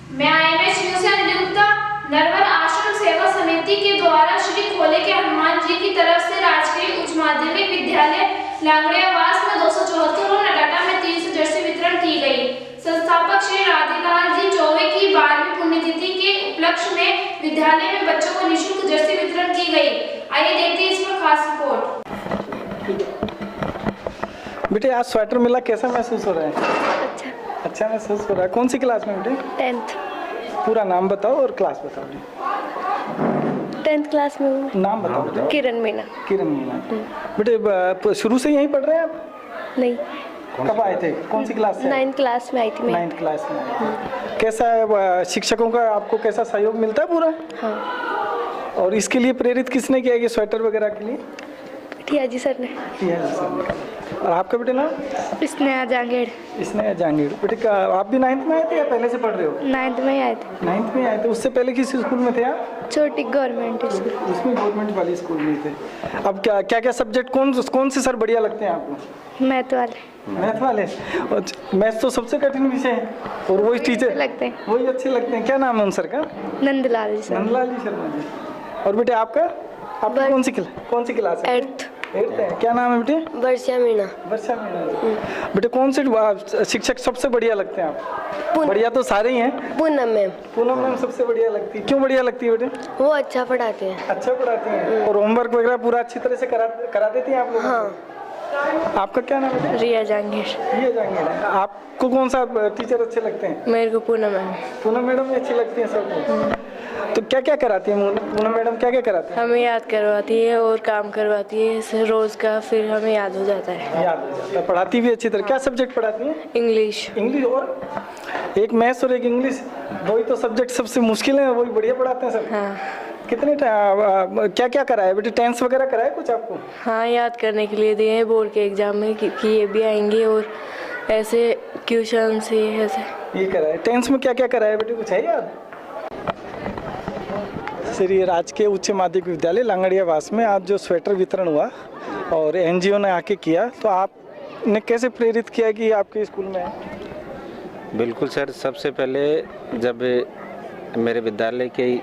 मैं IMH news से अंजलि गुप्ता। नरवर आश्रम सेवा समिति के द्वारा श्री खोले के हनुमान जी की तरफ से राजकीय उच्च माध्यमिक विद्यालय लांगड़ियावास में 274 और नटाटा में 300 जर्सी वितरण की गई। संस्थापक श्री राधेलाल जी चौबे की 12वीं पुण्यतिथि के उपलक्ष्य में विद्यालय में बच्चों को निःशुल्क जर्सी वितरण की गई। आइए देखते हैं इस पर खास रिपोर्ट। बेटे आज स्वेटर मिला, कैसा महसूस हो रहा है? अच्छा महसूस हो रहा है। कौन सी क्लास में बेटे? 10th। पूरा नाम बताओ और क्लास बताओ बेटे। 10th क्लास में हूँ। नाम बताओ बेटे। किरण मीना। किरण मीना। बेटे शुरू से यहीं पढ़ रहे हैं आप? नहीं। कब आए थे? कौन सी क्लास से? 9th क्लास में आई थी मैं। 9th क्लास में आए थे। कैसा है शिक्षकों का, आपको कैसा सहयोग मिलता है पूरा? हाँ। और इसके लिए प्रेरित किसने किया कि स्वेटर वगैरह के लिए? टिया जी सर ने। टिया जी सर ने। और आपका बेटे नाम? स्नेहा जांगीड़। स्नेहा जांगीड़। बेटे आप भी 9th में आए थे या पहले से पढ़ रहे हो? 9th में आए थे। 9th में आए थे। उससे पहले किस स्कूल में थे आप? छोटी गवर्नमेंट स्कूल। उसमें गवर्नमेंट वाली स्कूल में थे। अब क्या सब्जेक्ट कौन से सर बढ़िया लगते हैं आपको? मैथ वाले। मैथ वाले? मैथ तो सबसे कठिन विषय है और वही टीचर लगते हैं, वही अच्छे लगते हैं। क्या नाम है उन सर का? नंदलाल जी सर। नंदलाल जी शर्मा जी। और बेटे आपका कौन सी क्लास है? 8th। क्या नाम है बेटे? वर्षा मीना। वर्षा मीना। बेटे कौन से शिक्षक सबसे बढ़िया लगते हैं आपको? बढ़िया तो सारे ही हैं। पूनम मैम। पूनम मैम सबसे बढ़िया लगती है। क्यों बढ़िया लगती है बेटे? वो अच्छा पढ़ाते हैं। अच्छा पढ़ाती हैं और होमवर्क वगैरह पूरा अच्छी तरह से करा देती हैं आप लोग? हाँ। आपका क्या नाम है? रिया जांगीड़। रिया जांगीड़। आपको कौन सा टीचर अच्छे लगते हैं? मेरे को पूनम मैम। पूनम मैडम भी अच्छी लगती हैं सबको। तो क्या क्या कराती है पूनम मैडम? क्या क्या कराती है? हमें याद करवाती है और काम करवाती है रोज का, फिर हमें याद हो जाता है। याद हो जाता है। पढ़ाती भी अच्छी तरह। क्या सब्जेक्ट पढ़ाती है? इंग्लिश। इंग्लिश और एक मैथ्स और एक इंग्लिश, दो ही तो सब्जेक्ट सबसे मुश्किल है, वही बढ़िया पढ़ाते हैं सब। हाँ। कितने क्या क्या कराया बेटे? टेंस वगैरह कराया कुछ आपको? हाँ, याद करने के लिए दिए हैं बोर्ड के एग्जाम में कि ये भी आएंगे और ऐसे क्वेश्चन से ऐसे ये कराया। टेंस में क्या क्या कराया बेटे, कुछ है याद? श्री राजकीय उच्च माध्यमिक विद्यालय लांगड़ियावास में आज जो स्वेटर वितरण हुआ और NGO ने आके किया, तो आपने कैसे प्रेरित किया कि आपके स्कूल में है? बिल्कुल सर, सबसे पहले जब मेरे विद्यालय के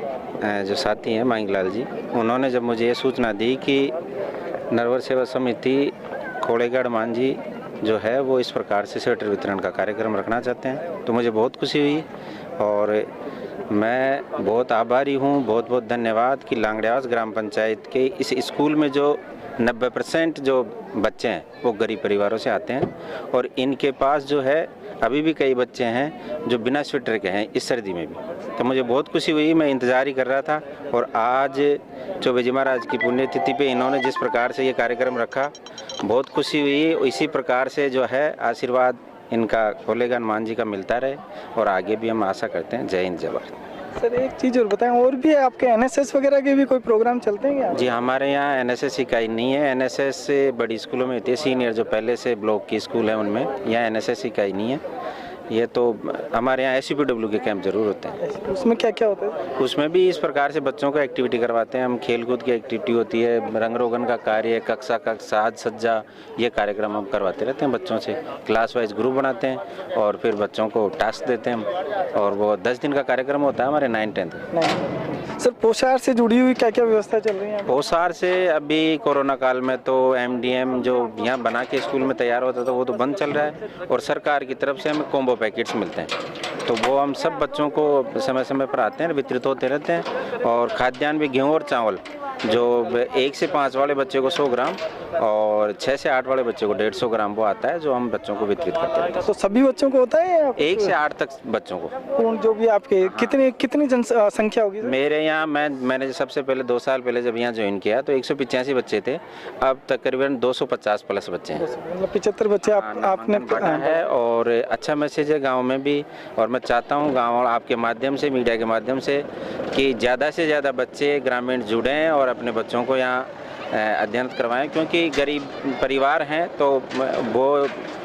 जो साथी हैं मांगलाल जी, उन्होंने जब मुझे ये सूचना दी कि नरवर सेवा समिति खोड़ेगढ़ मान जी जो है वो इस प्रकार से स्वेटर वितरण का कार्यक्रम रखना चाहते हैं, तो मुझे बहुत खुशी हुई और मैं बहुत आभारी हूँ, बहुत बहुत धन्यवाद कि लांगड़ियावास ग्राम पंचायत के इस स्कूल में जो 90% जो बच्चे हैं वो गरीब परिवारों से आते हैं और इनके पास जो है अभी भी कई बच्चे हैं जो बिना स्वेटर के हैं इस सर्दी में भी। तो मुझे बहुत खुशी हुई, मैं इंतज़ार ही कर रहा था और आज चौबे जी महाराज की पुण्यतिथि पे इन्होंने जिस प्रकार से ये कार्यक्रम रखा, बहुत खुशी हुई। इसी प्रकार से जो है आशीर्वाद इनका खोलेगा हनुमान जी का मिलता रहे और आगे भी हम आशा करते हैं। जय हिंद जय भारत। सर एक चीज़ और बताएं, और भी आपके NSS वगैरह के भी कोई प्रोग्राम चलते हैं क्या? जी हमारे यहाँ NSS इकाई नहीं है। NSS से बड़ी स्कूलों में होती है, सीनियर जो पहले से ब्लॉक की स्कूल है उनमें। यहाँ NSS इकाई नहीं है। ये तो हमारे यहाँ SUPW के कैंप जरूर होते हैं। उसमें क्या क्या होता है? उसमें भी इस प्रकार से बच्चों को एक्टिविटी करवाते हैं हम। खेल कूद की एक्टिविटी होती है, रंग रोगन का कार्य, कक्षा साज सज्जा, ये कार्यक्रम हम करवाते रहते हैं बच्चों से। क्लास वाइज ग्रुप बनाते हैं और फिर बच्चों को टास्क देते हैं हम और वो 10 दिन का कार्यक्रम होता है हमारे 9-10। सर पोषाहार से जुड़ी हुई क्या क्या व्यवस्था चल रही है? पोषाहार से अभी कोरोना काल में तो MDM जो यहाँ बना के स्कूल में तैयार होता था वो तो बंद चल रहा है और सरकार की तरफ से हमें कॉम्बो पैकेट्स मिलते हैं, तो वो हम सब बच्चों को समय समय पर आते हैं, वितरित होते रहते हैं। और खाद्यान्न भी गेहूँ और चावल जो 1 से 5 वाले बच्चे को 100 ग्राम और 6 से 8 वाले बच्चे को 150 ग्राम वो आता है जो हम बच्चों को वितरित करते हैं। तो सभी बच्चों को होता है या 1 से 8 तक बच्चों को? जो भी आपके कितनी जनसंख्या होगी? मेरे यहाँ मैंने सबसे पहले 2 साल पहले जब यहाँ ज्वाइन किया तो 185 बच्चे थे, अब तकरीबन 250 प्लस बच्चे हैं। मतलब 75 बच्चे आपने पढ़ा है और अच्छा मैसेज है गाँव में भी। और मैं चाहता हूँ गाँव आपके माध्यम से, मीडिया के माध्यम से कि ज़्यादा से ज़्यादा बच्चे ग्रामीण जुड़ें और अपने बच्चों को यहाँ अध्ययन करवाएं, क्योंकि गरीब परिवार हैं तो वो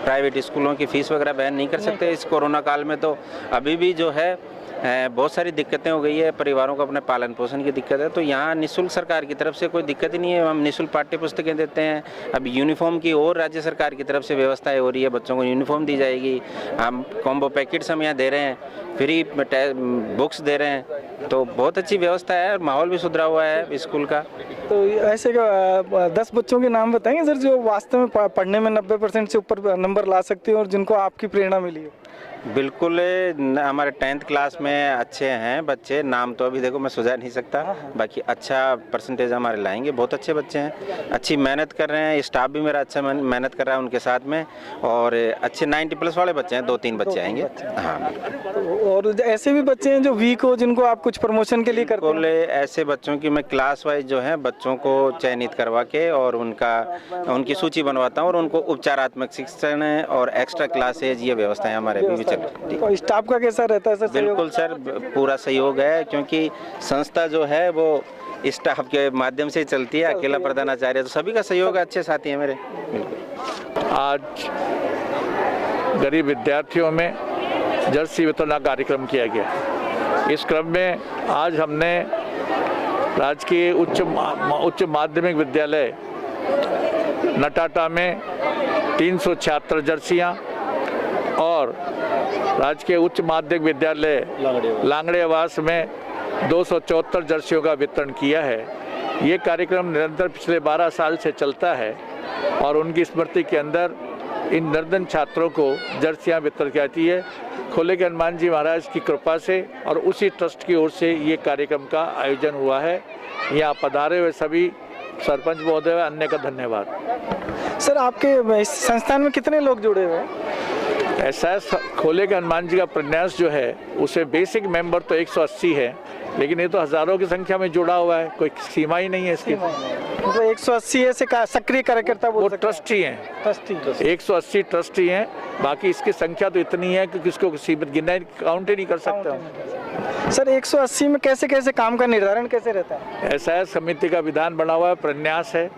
प्राइवेट स्कूलों की फ़ीस वगैरह वहन नहीं कर सकते इस कोरोना काल में। तो अभी भी जो है बहुत सारी दिक्कतें हो गई है, परिवारों को अपने पालन पोषण की दिक्कत है, तो यहाँ निःशुल्क सरकार की तरफ से कोई दिक्कत ही नहीं है। हम निःशुल्क पाठ्य पुस्तकें देते हैं। अब यूनिफॉर्म की और राज्य सरकार की तरफ से व्यवस्थाएं हो रही है, बच्चों को यूनिफॉर्म दी जाएगी। हम कॉम्बो पैकेट्स हम यहाँ दे रहे हैं, फ्री बुक्स दे रहे हैं, तो बहुत अच्छी व्यवस्था है और माहौल भी सुधरा हुआ है स्कूल का। तो ऐसे 10 बच्चों के नाम बताएंगे सर जो वास्तव में पढ़ने में 90% से ऊपर नंबर ला सकते हैं और जिनको आपकी प्रेरणा मिली है? बिल्कुल, हमारे 10th क्लास में अच्छे हैं बच्चे। नाम तो अभी देखो मैं सुझा नहीं सकता, बाकी अच्छा परसेंटेज हमारे लाएंगे। बहुत अच्छे बच्चे हैं, अच्छी मेहनत कर रहे हैं। स्टाफ भी मेरा अच्छा मेहनत कर रहा है उनके साथ में, और अच्छे 90+ वाले बच्चे हैं। 2-3 बच्चे आएंगे। हाँ, और ऐसे भी बच्चे हैं जो वीक हो, जिनको आप कुछ प्रमोशन के लिए करते हैं? बिल्कुल, ऐसे बच्चों की मैं क्लास वाइज जो है बच्चों को चयनित करवा के और उनकी सूची बनवाता हूँ और उनको उपचारात्मक शिक्षण और एक्स्ट्रा क्लासेज, ये व्यवस्थाएं हमारे अभी भी चल रही है। और स्टाफ का कैसा रहता है सर? बिल्कुल सर, पूरा सहयोग है, क्योंकि संस्था जो है वो स्टाफ के माध्यम से चलती है। अकेला प्रधानाचार्य, तो सभी का सहयोग है, अच्छे साथी हैं मेरे। बिल्कुल। आज गरीब विद्यार्थियों में जर्सी वितरण का कार्यक्रम किया गया। इस क्रम में आज हमने राजकीय उच्च माध्यमिक विद्यालय नटाटा में 376 जर्सियाँ और राजकीय उच्च माध्यमिक विद्यालय लांगड़ियावास में 274 जर्सियों का वितरण किया है। ये कार्यक्रम निरंतर पिछले 12 साल से चलता है और उनकी स्मृति के अंदर इन निर्धन छात्रों को जर्सियाँ वितरण की जाती है। खोले के हनुमान जी महाराज की कृपा से और उसी ट्रस्ट की ओर से ये कार्यक्रम का आयोजन हुआ है। यहाँ पधारे हुए सभी सरपंच महोदय, अन्य का धन्यवाद। सर, आपके इस संस्थान में कितने लोग जुड़े हुए हैं? ऐसा खोले के हनुमान जी का प्रन्यास जो है उसे बेसिक मेंबर तो 180 है, लेकिन ये तो हजारों की संख्या में जुड़ा हुआ है, कोई सीमा ही नहीं है इसकी। तो 180 ऐसे सक्रिय कार्यकर्ता वो ट्रस्टी हैं, 180 ट्रस्टी हैं। बाकी इसकी संख्या तो इतनी है कि किसको सीमित गिनना काउंट ही नहीं कर सकता। सर, 180 में कैसे कैसे काम का निर्धारण कैसे रहता है? ऐसा समिति का विधान बना हुआ है, प्रन्यास है,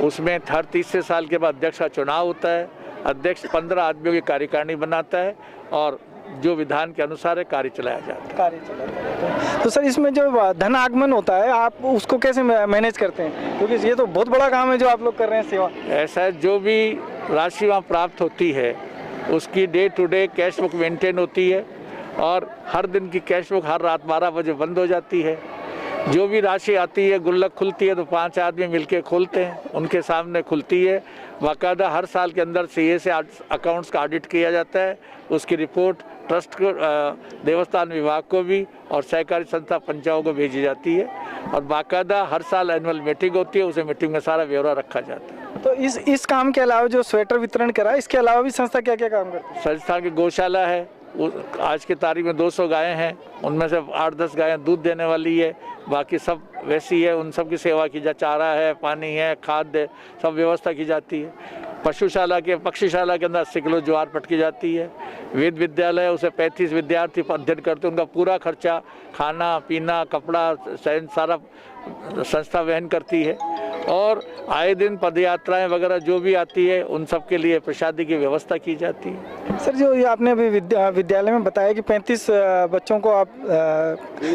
उसमें हर 30 साल के बाद अध्यक्ष का चुनाव होता है। अध्यक्ष 15 आदमियों की कार्यकारिणी बनाता है और जो विधान के अनुसार है कार्य चलाया जाता है। तो सर, इसमें जो धन आगमन होता है आप उसको कैसे मैनेज करते हैं? क्योंकि ये तो बहुत बड़ा काम है जो आप लोग कर रहे हैं, सेवा। ऐसा है, जो भी राशि वहाँ प्राप्त होती है उसकी day to day cash book maintain होती है और हर दिन की कैश बुक हर रात 12 बजे बंद हो जाती है। जो भी राशि आती है, गुल्लक खुलती है तो 5 आदमी मिलके खोलते हैं, उनके सामने खुलती है। बाकायदा हर साल के अंदर सीए से अकाउंट्स का ऑडिट किया जाता है, उसकी रिपोर्ट ट्रस्ट को, देवस्थान विभाग को भी और सहकारी संस्था पंचायतों को भेजी जाती है और बाकायदा हर साल एनुअल मीटिंग होती है, उसे मीटिंग में सारा ब्यौरा रखा जाता है। तो इस काम के अलावा जो स्वेटर वितरण करा, इसके अलावा भी संस्था क्या क्या काम करती है? संस्था की गौशाला है, आज की तारीख में 200 गायें हैं, उनमें से 8-10 गायें दूध देने वाली है, बाकी सब वैसी है। उन सब की सेवा की जाती, चारा है, पानी है, खाद्य, सब व्यवस्था की जाती है। पशुशाला के पक्षीशाला के अंदर 80 किलो ज्वार पटकी जाती है। वेद विद्यालय, उसे 35 विद्यार्थी अध्ययन करते हैं, उनका पूरा खर्चा, खाना पीना, कपड़ा, शयन, सारा संस्था वहन करती है। और आए दिन पदयात्राएं वगैरह जो भी आती है उन सब के लिए प्रसादी की व्यवस्था की जाती है। सर, जो ये आपने अभी विद्यालय में बताया कि 35 बच्चों को आप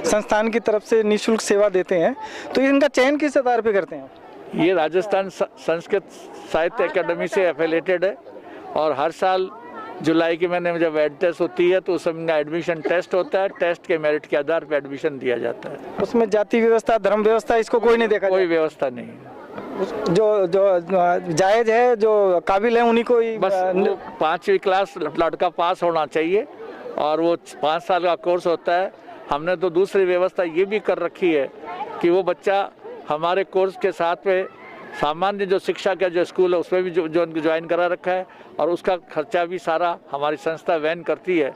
संस्थान की तरफ से निःशुल्क सेवा देते हैं, तो इनका चयन किस आधार पे करते हैं? ये राजस्थान संस्कृत साहित्य अकेडमी से एफिलेटेड है और हर साल जुलाई के महीने में जब एड टेस्ट होती है तो उस समय का एडमिशन टेस्ट होता है। टेस्ट के मेरिट के आधार पर एडमिशन दिया जाता है। उसमें जाति व्यवस्था, धर्म व्यवस्था, इसको कोई नहीं देखा? कोई व्यवस्था नहीं। जो जायज है, जो काबिल है, उन्हीं को ही बस 5वीं क्लास लड़का पास होना चाहिए और वो 5 साल का कोर्स होता है। हमने तो दूसरी व्यवस्था ये भी कर रखी है कि वो बच्चा हमारे कोर्स के साथ में सामान्य जो शिक्षा का जो स्कूल है उसमें भी जो उनको ज्वाइन करा रखा है और उसका खर्चा भी सारा हमारी संस्था वहन करती है।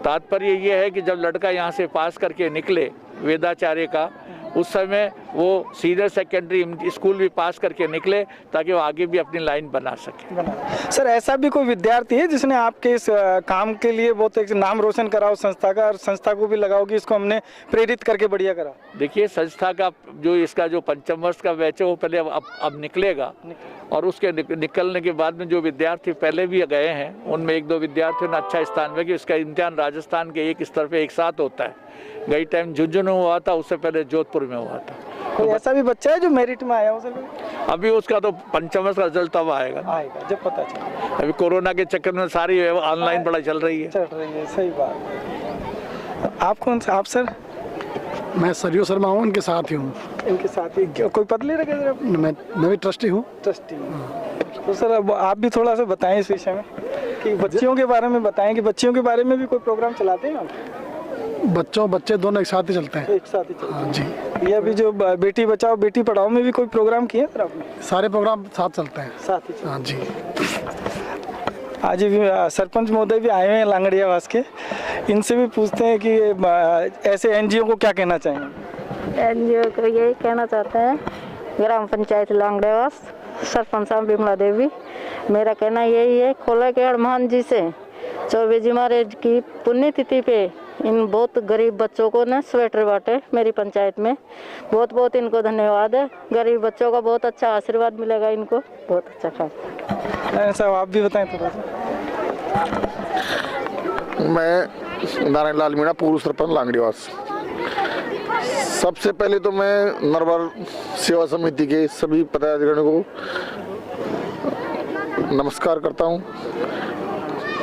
तात्पर्य ये है कि जब लड़का यहाँ से पास करके निकले वेदाचार्य का, उस समय वो सीनियर सेकेंडरी स्कूल भी पास करके निकले ताकि वो आगे भी अपनी लाइन बना सके। सर, ऐसा भी कोई विद्यार्थी है जिसने आपके इस काम के लिए बहुत एक नाम रोशन करा हो संस्था का, और संस्था को भी लगाओ कि इसको हमने प्रेरित करके बढ़िया करा? देखिए, संस्था का जो इसका जो 5म वर्ष का बैच है वो पहले अब निकलेगा और उसके निकलने के बाद में जो विद्यार्थी पहले भी गए हैं उनमें 1-2 विद्यार्थियों ने अच्छा स्थान में कि उसका इम्तिहान राजस्थान के एक स्तर पर एक साथ होता है। गई टाइम झुंझुनू हुआ था, उससे पहले जोधपुर में हुआ था। कोई ऐसा भी बच्चा है जो मेरिट में आया हो सर? अभी उसका तो पंचम का रिजल्ट तब आएगा, जब पता चले। अभी कोरोना के चक्कर में सारी ऑनलाइन पढ़ाई चल रही है। सही बात। आप कौन सा? आप सर? मैं सरयू शर्मा हूँ, इनके साथ ही हूँ। इनके साथ ही कोई पद ले रखे सर? मैं भी ट्रस्टी हूँ। ट्रस्टी। तो सर अब आप भी थोड़ा सा बताएं इस विषय में कि बच्चियों के बारे में बताएं कि बच्चियों के बारे में भी कोई प्रोग्राम चलाते हैं आप? बच्चे दोनों एक साथ ही चलते हैं। एक साथ ही चलते हैं। हाँ जी। ये अभी जो बेटी बचाओ बेटी पढ़ाओ में भी कोई प्रोग्राम किया सर आपने? सारे प्रोग्राम साथ चलते हैं। साथ ही चलते हैं। हाँ जी। आज भी सरपंच महोदय भी आए हुए हैं लांगड़ियावास के, इनसे भी पूछते हैं कि ऐसे एनजीओ को क्या कहना चाहेंगे? एनजीओ को यही कहना चाहते हैं, ग्राम पंचायत लांगड़ियावास सरपंच साहब विमला देवी, मेरा कहना यही है, खोले के हनुमान जी से 24 मार्च की पुण्यतिथि पे इन बहुत गरीब बच्चों को ना स्वेटर बांटे मेरी पंचायत में। बहुत बहुत इनको धन्यवाद है। गरीब बच्चों का बहुत अच्छा आशीर्वाद मिलेगा इनको। बहुत अच्छा काम। साहब आप भी बताएं थोड़ा सा। मैं नारायण लाल मीणा, पूर्व सरपंच लांगड़ियावास। सबसे पहले तो मैं नरवर सेवा समिति के सभी पदाधिकारियों को नमस्कार करता हूं।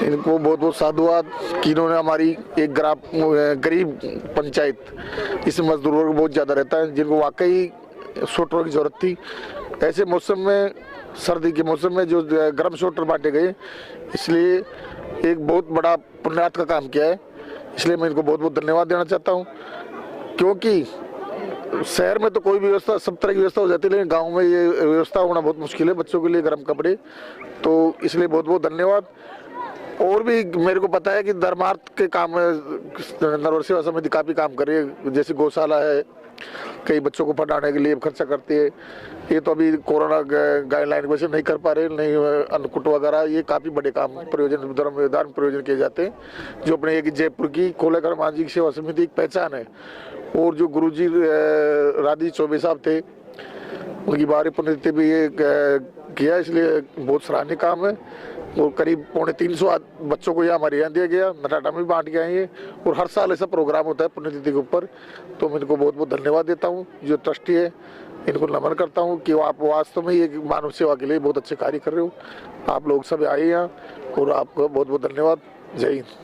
इनको बहुत बहुत साधुवाद कि इन्होंने हमारी एक गरीब पंचायत, इसमें मजदूर वर्ग बहुत ज़्यादा रहता है, जिनको वाकई स्वेटर की ज़रूरत थी। ऐसे मौसम में, सर्दी के मौसम में जो गर्म स्वेटर बांटे गए, इसलिए एक बहुत बड़ा पुण्यार्थ का काम किया है। इसलिए मैं इनको बहुत बहुत धन्यवाद देना चाहता हूँ, क्योंकि शहर में तो कोई भी व्यवस्था, सब तरह की व्यवस्था हो जाती है, लेकिन गांव में ये व्यवस्था होना बहुत मुश्किल है बच्चों के लिए गर्म कपड़े। तो इसलिए बहुत बहुत धन्यवाद। और भी मेरे को पता है कि धर्मार्थ के काम में नरवर सेवा समिति काफ़ी काम कर रही है, जैसे गौशाला है, कई बच्चों को पढ़ाने के लिए खर्चा करती है। ये तो अभी कोरोना गाइडलाइन की वजह से नहीं कर पा रहे, नहीं अन्नकूट वगैरह, ये काफ़ी बड़े काम प्रयोजन, धर्म प्रयोजन किए जाते हैं, जो अपने एक जयपुर की खोलेकर हनुमान जी की सेवा समिति एक पहचान है। और जो गुरुजी राधी चौबे साहब थे, उनकी 12वीं पुण्यतिथि भी ये किया, इसलिए बहुत सराहनीय काम है। और करीब 350 बच्चों को यहाँ हमारे यहाँ दिया गया, नटाटा में भी बांट के आए हैं। और हर साल ऐसा प्रोग्राम होता है पुण्यतिथि के ऊपर। तो मैं इनको बहुत बहुत धन्यवाद देता हूँ, जो ट्रस्टी है इनको नमन करता हूँ कि आप वास्तव में ये मानव सेवा के लिए बहुत अच्छे कार्य कर रहे हो। आप लोग सब आए यहाँ, और आपको बहुत बहुत धन्यवाद। जय हिंद।